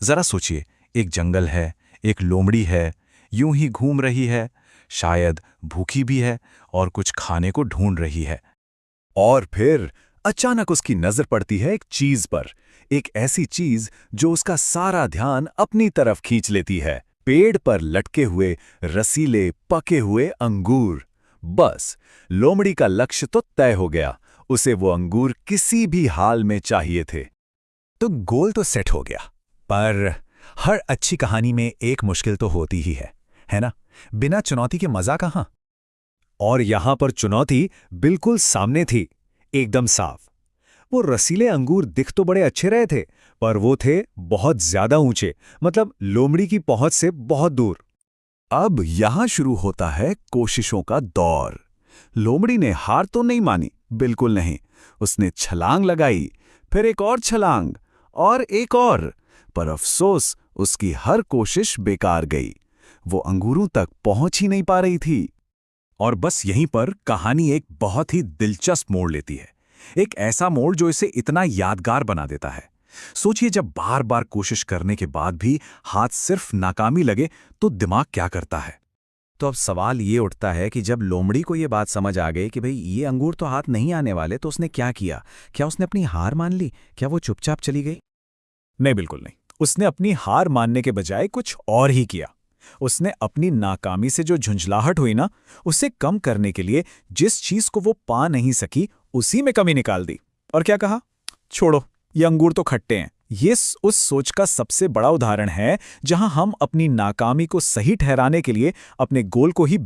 जरा सोचिए, एक जंगल है, एक लोमड़ी है, यूं ही घूम रही है, शायद भूखी भी है और कुछ खाने को ढूंढ रही है। और फिर अचानक उसकी नजर पड़ती है एक चीज पर, एक ऐसी चीज जो उसका सारा ध्यान अपनी तरफ खींच लेती है। पेड़ पर लटके हुए रसीले पके हुए अंगूर। बस, लोमड़ी का लक्ष्य तो तय हो गया। उसे वो अंगूर किसी भी हाल में चाहिए थे। तो गोल तो सेट हो गया, पर हर अच्छी कहानी में एक मुश्किल तो होती ही है ना? बिना चुनौती के मजा कहाँ? और यहां पर चुनौती बिल्कुल सामने थी, एकदम साफ। वो रसीले अंगूर दिख तो बड़े अच्छे रहे थे, पर वो थे बहुत ज्यादा ऊंचे, मतलब लोमड़ी की पहुंच से बहुत दूर। अब यहां शुरू होता है कोशिशों का दौर। लोमड़ी ने हार तो नहीं मानी, बिल्कुल नहीं। उसने छलांग लगाई, फिर एक और छलांग, और एक और। पर अफसोस, उसकी हर कोशिश बेकार गई। वो अंगूरों तक पहुंच ही नहीं पा रही थी। और बस यहीं पर कहानी एक बहुत ही दिलचस्प मोड़ लेती है। एक ऐसा मोड़ जो इसे इतना यादगार बना देता है। सोचिए, जब बार बार कोशिश करने के बाद भी हाथ सिर्फ नाकामी लगे तो दिमाग क्या करता है? तो अब सवाल ये उठता है कि जब लोमड़ी को ये बात समझ आ गई कि भाई ये अंगूर तो हाथ नहीं आने वाले, तो उसने क्या किया? क्या उसने अपनी हार मान ली? क्या वो चुपचाप चली गई? नहीं, बिल्कुल नहीं। उसने अपनी हार मानने के बजाय कुछ और ही किया। उसने अपनी नाकामी से जो झुंझलाहट हुई ना, उसे कम करने के लिए जिस चीज को वो पा नहीं सकी, उसी में कमी निकाल दी। और क्या कहा? छोड़ो, ये अंगूर तो खट्टे हैं। ये उस सोच का सबसे बड़ा उदाहरण है जहां हम अपनी नाकामी को सही ठहराने के लिए अपने गोल को ही